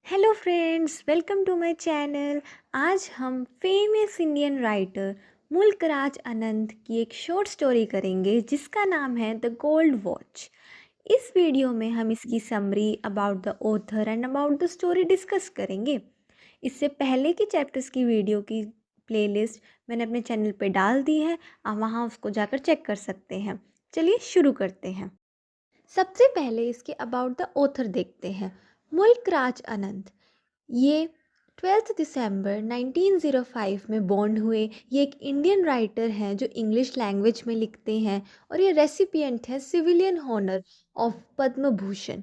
Hello friends, welcome to my channel. आज हम famous Indian writer मुल्क राज आनंद की एक शॉर्ट स्टोरी करेंगे जिसका नाम है द गोल्ड वॉच। इस वीडियो में हम इसकी summary about the author and about the story discuss करेंगे। इससे पहले की चैप्टर्स की वीडियो की प्लेलिस्ट मैंने अपने चैनल पे डाल दी है, आप वहाँ उसको जाकर चेक कर सकते हैं। चलिए शुरू करते हैं। सबसे पहले इसके अबाउट द ऑथर देखते हैं। मुल्क राज आनंद ये 12 दिसंबर 1905 में बॉर्न हुए। ये एक इंडियन राइटर हैं जो इंग्लिश लैंग्वेज में लिखते हैं और ये रेसिपिएंट है civilian Honor of Padma Bhushan.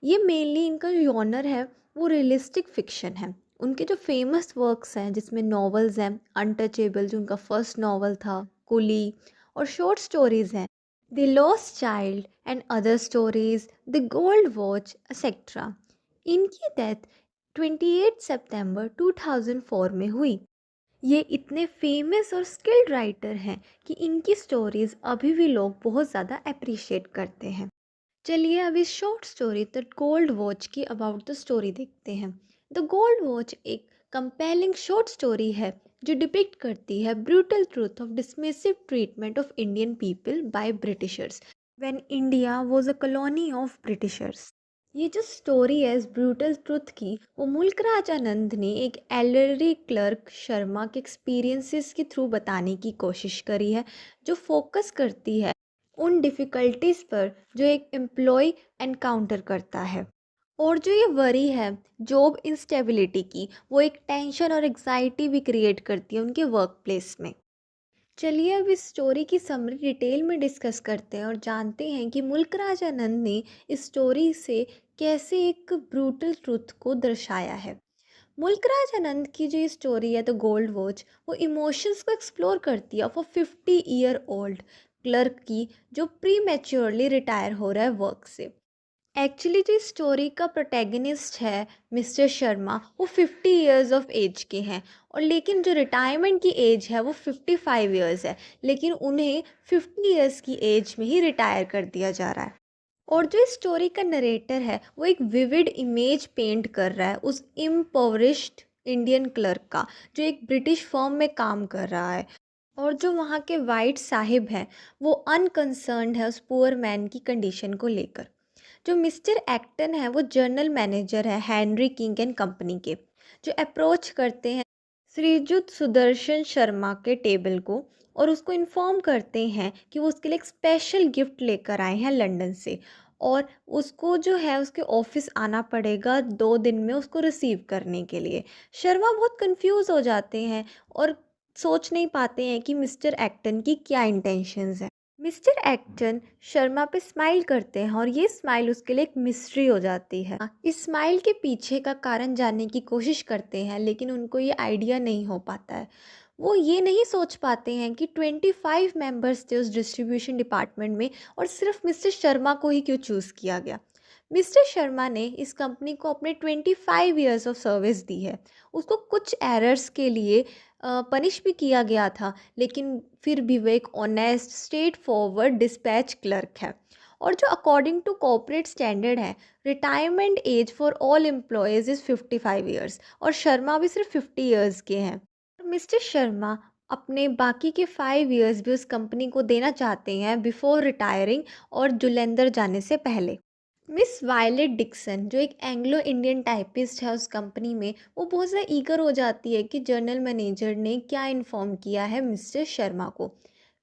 ये मेनली इनका जो ऑनर है वो रियलिस्टिक फिक्शन है। उनके जो फेमस वर्क्स हैं जिसमें नॉवेल्स हैं अनटचेबल जो उनका फर्स्ट नॉवल था, कुली, और शॉर्ट स्टोरीज हैं the lost child and other stories, the gold watch etcetera. इनकी डेथ 28 सितंबर 2004 में हुई। ये इतने फेमस और स्किल्ड राइटर हैं कि इनकी स्टोरीज अभी भी लोग बहुत ज़्यादा अप्रिशिएट करते हैं। चलिए अब इस short story the gold watch की अबाउट द स्टोरी देखते हैं। द गोल्ड वॉच एक कंपेलिंग शॉर्ट स्टोरी है जो डिपिक्ट करती है brutal truth of dismissive treatment of Indian people by Britishers when India was a colony of Britishers. ये जो स्टोरी है इस ब्रूटल ट्रुथ की वो मुल्क राज आनंद ने एक एल्डरली क्लर्क शर्मा के एक्सपीरियंसेस के थ्रू बताने की कोशिश करी है, जो फोकस करती है उन डिफ़िकल्टीज़ पर जो एक एम्प्लॉय एनकाउंटर करता है। और जो ये वरी है जॉब इंस्टेबिलिटी की, वो एक टेंशन और एग्जाइटी भी क्रिएट करती है उनके वर्क प्लेस में। चलिए अब इस स्टोरी की समरी डिटेल में डिस्कस करते हैं और जानते हैं कि मुल्क राज आनंद ने इस स्टोरी से कैसे एक ब्रूटल ट्रुथ को दर्शाया है। मुल्क राज आनंद की जो ये स्टोरी है द गोल्ड वॉच वो इमोशंस को एक्सप्लोर करती है of a 50 year old clerk की जो प्री मैच्योरली रिटायर हो रहा है वर्क से। एक्चुअली जो स्टोरी का प्रोटैगनिस्ट है मिस्टर शर्मा वो 50 ईयर्स ऑफ एज के हैं, और लेकिन जो रिटायरमेंट की एज है वो 55 ईयर्स है, लेकिन उन्हें 50 ईयर्स की एज में ही रिटायर कर दिया जा रहा है। और जो इस स्टोरी का नरेटर है वो एक विविड इमेज पेंट कर रहा है उस इम्पोवरिश्ड इंडियन क्लर्क का जो एक ब्रिटिश फर्म में काम कर रहा है, और जो वहाँ के वाइट साहिब हैं वो अनकंसर्न्ड है उस पुअर मैन की कंडीशन को लेकर। जो मिस्टर एक्टन है वो जनरल मैनेजर है हेनरी किंग एंड कंपनी के, जो अप्रोच करते हैं श्रीजुत सुदर्शन शर्मा के टेबल को और उसको इन्फॉर्म करते हैं कि वो उसके लिए एक स्पेशल गिफ्ट लेकर आए हैं लंदन से, और उसको जो है उसके ऑफिस आना पड़ेगा 2 दिन में उसको रिसीव करने के लिए। शर्मा बहुत कंफ्यूज हो जाते हैं और सोच नहीं पाते हैं कि मिस्टर एक्टन की क्या इंटेंशंस हैं। मिस्टर एक्टन शर्मा पे स्माइल करते हैं और ये स्माइल उसके लिए एक मिस्ट्री हो जाती है। इस स्माइल के पीछे का कारण जानने की कोशिश करते हैं लेकिन उनको ये आइडिया नहीं हो पाता है। वो ये नहीं सोच पाते हैं कि 25 मेंबर्स थे उस डिस्ट्रीब्यूशन डिपार्टमेंट में और सिर्फ मिस्टर शर्मा को ही क्यों चूज़ किया गया। मिस्टर शर्मा ने इस कंपनी को अपने 25 ईयर्स ऑफ सर्विस दी है। उसको कुछ एरर्स के लिए पनिश भी किया गया था, लेकिन फिर भी वो एक honest straight forward dispatch clerk है। और जो अकॉर्डिंग टू कॉर्पोरेट स्टैंडर्ड है retirement age for all employees is 55 years, और शर्मा भी सिर्फ 50 ईयर्स के हैं। मिस्टर शर्मा अपने बाकी के 5 ईयर्स भी उस कंपनी को देना चाहते हैं बिफोर रिटायरिंग और जुलंधर जाने से पहले। मिस वायलेट डिक्सन जो एक एंग्लो इंडियन टाइपिस्ट है उस कंपनी में, वो बहुत ज़्यादा ईगर हो जाती है कि जनरल मैनेजर ने क्या इन्फॉर्म किया है मिस्टर शर्मा को।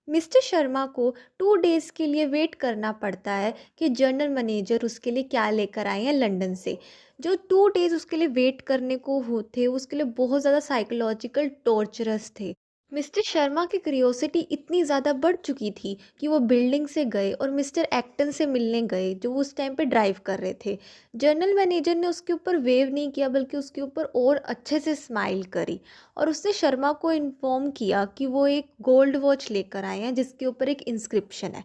मिस्टर शर्मा को 2 डेज़ के लिए वेट करना पड़ता है कि जनरल मैनेजर उसके लिए क्या लेकर आए हैं लंदन से। जो 2 डेज़ उसके लिए वेट करने को होते उसके लिए बहुत ज़्यादा साइकोलॉजिकल टॉर्चरस थे। मिस्टर शर्मा की क्यूरियोसिटी इतनी ज़्यादा बढ़ चुकी थी कि वो बिल्डिंग से गए और मिस्टर एक्टन से मिलने गए जो वो उस टाइम पे ड्राइव कर रहे थे। जनरल मैनेजर ने उसके ऊपर वेव नहीं किया बल्कि उसके ऊपर और अच्छे से स्माइल करी, और उसने शर्मा को इन्फॉर्म किया कि वो एक गोल्ड वॉच लेकर आए हैं जिसके ऊपर एक इंस्क्रिप्शन है।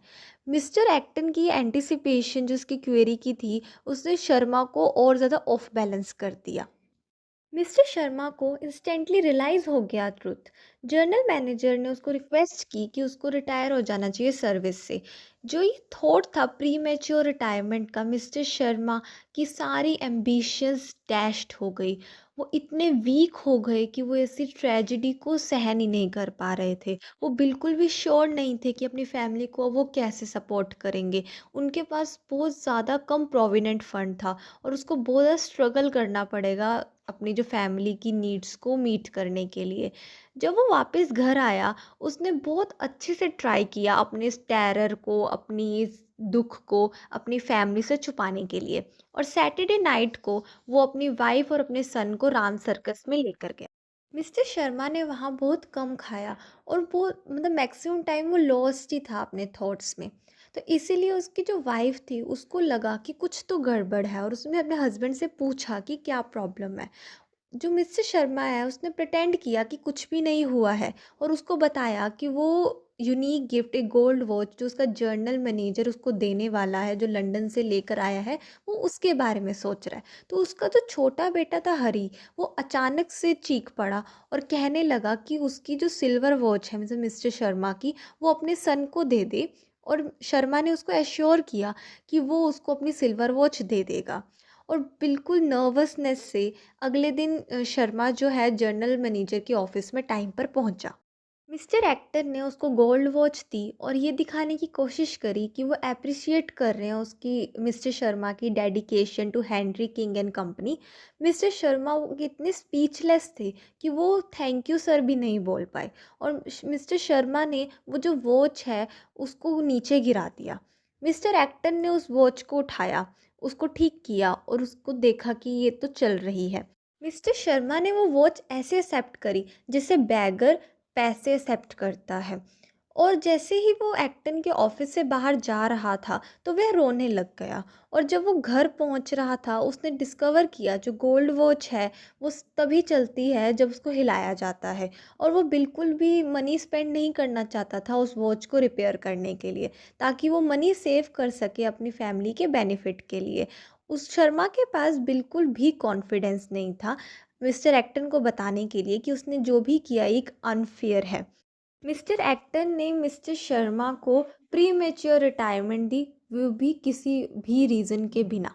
मिस्टर एक्टन की एंटिसिपेशन जो उसकी क्वेरी की थी उसने शर्मा को और ज़्यादा ऑफ बैलेंस कर दिया। मिस्टर शर्मा को इंस्टेंटली रियलाइज हो गया ट्रुथ। जर्नल मैनेजर ने उसको रिक्वेस्ट की कि उसको रिटायर हो जाना चाहिए सर्विस से। जो ये थॉट था प्री मैच्योर रिटायरमेंट का, मिस्टर शर्मा की सारी एम्बिशंस डैश्ड हो गई। वो इतने वीक हो गए कि वो ऐसी ट्रेजेडी को सहन ही नहीं कर पा रहे थे। वो बिल्कुल भी श्योर नहीं थे कि अपनी फैमिली को वो कैसे सपोर्ट करेंगे। उनके पास बहुत ज़्यादा कम प्रोविडेंट फंड था और उसको बहुत ज़्यादा स्ट्रगल करना पड़ेगा अपनी जो फैमिली की नीड्स को मीट करने के लिए। जब वो वापस घर आया, उसने बहुत अच्छे से ट्राई किया अपने इस टेरर को, अपनी इस दुख को अपनी फैमिली से छुपाने के लिए। और सैटरडे नाइट को वो अपनी वाइफ और अपने सन को राम सर्कस में लेकर गया। मिस्टर शर्मा ने वहाँ बहुत कम खाया और वो मतलब मैक्सिमम टाइम वो लॉस्ट ही था अपने थॉट्स में। तो इसीलिए उसकी जो वाइफ थी उसको लगा कि कुछ तो गड़बड़ है और उसने अपने हस्बैंड से पूछा कि क्या प्रॉब्लम है। जो मिस्टर शर्मा है उसने प्रिटेंड किया कि कुछ भी नहीं हुआ है और उसको बताया कि वो यूनिक गिफ्ट, एक गोल्ड वॉच जो उसका जर्नल मैनेजर उसको देने वाला है, जो लंदन से लेकर आया है, वो उसके बारे में सोच रहा है। तो उसका जो छोटा बेटा था हरी, वो अचानक से चीख पड़ा और कहने लगा कि उसकी जो सिल्वर वॉच है मतलब मिस्टर शर्मा की, वो अपने सन को दे दे। और शर्मा ने उसको एश्योर किया कि वो उसको अपनी सिल्वर वॉच दे देगा। और बिल्कुल नर्वसनेस से अगले दिन शर्मा जो है जर्नल मैनेजर के ऑफिस में टाइम पर पहुंचा। मिस्टर एक्टर ने उसको गोल्ड वॉच दी और ये दिखाने की कोशिश करी कि वो अप्रिशिएट कर रहे हैं उसकी, मिस्टर शर्मा की dedication to Henry King and company. Mister Sharma वो इतने स्पीचलेस थे कि वो थैंक यू सर भी नहीं बोल पाए। और मिस्टर शर्मा ने वो जो वॉच है उसको नीचे गिरा दिया। मिस्टर एक्टर ने उस वॉच को उठाया, उसको ठीक किया और उसको देखा कि ये तो चल रही है। मिस्टर शर्मा ने वो वॉच ऐसे एक्सेप्ट करी जैसे बैगर पैसे एक्सेप्ट करता है। और जैसे ही वो एक्टन के ऑफिस से बाहर जा रहा था तो वह रोने लग गया। और जब वो घर पहुंच रहा था उसने डिस्कवर किया जो गोल्ड वॉच है वो तभी चलती है जब उसको हिलाया जाता है। और वो बिल्कुल भी मनी स्पेंड नहीं करना चाहता था उस वॉच को रिपेयर करने के लिए, ताकि वो मनी सेव कर सके अपनी फैमिली के बेनिफिट के लिए। उस शर्मा के पास बिल्कुल भी कॉन्फिडेंस नहीं था मिस्टर एक्टन को बताने के लिए कि उसने जो भी किया एक अनफेयर है। मिस्टर एक्टन ने मिस्टर शर्मा को प्री मैच्योर रिटायरमेंट दी, वो भी किसी भी रीज़न के बिना।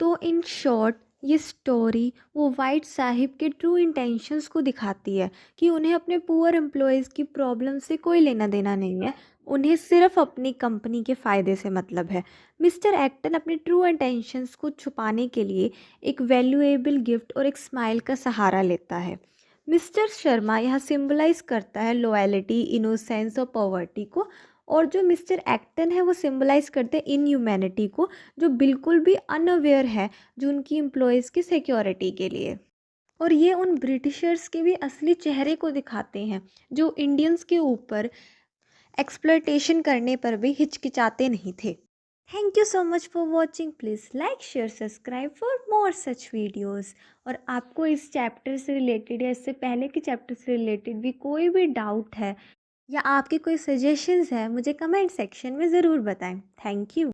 तो इन शॉर्ट ये स्टोरी वो वाइट साहिब के ट्रू इंटेंशंस को दिखाती है कि उन्हें अपने पुअर एम्प्लॉयज़ की प्रॉब्लम से कोई लेना देना नहीं है। उन्हें सिर्फ अपनी कंपनी के फ़ायदे से मतलब है। मिस्टर एक्टन अपने ट्रू इंटेंशंस को छुपाने के लिए एक वैल्यूएबल गिफ्ट और एक स्माइल का सहारा लेता है। मिस्टर शर्मा यहाँ सिंबलाइज करता है लॉयल्टी, इनोसेंस और पॉवर्टी को। और जो मिस्टर एक्टन है वो सिंबलाइज करते हैं इन ह्यूमैनिटी को, जो बिल्कुल भी अनअवेयर है जो उनकी एम्प्लॉयज़ की सिक्योरिटी के लिए। और ये उन ब्रिटिशर्स के भी असली चेहरे को दिखाते हैं जो इंडियंस के ऊपर एक्सप्लॉयटेशन करने पर भी हिचकिचाते नहीं थे। Thank you so much for watching. Please like share subscribe for more such videos. और आपको इस चैप्टर से रिलेटेड या इससे पहले के चैप्टर से रिलेटेड भी कोई भी डाउट है या आपके कोई सजेशंस है, मुझे कमेंट सेक्शन में ज़रूर बताएं। Thank you.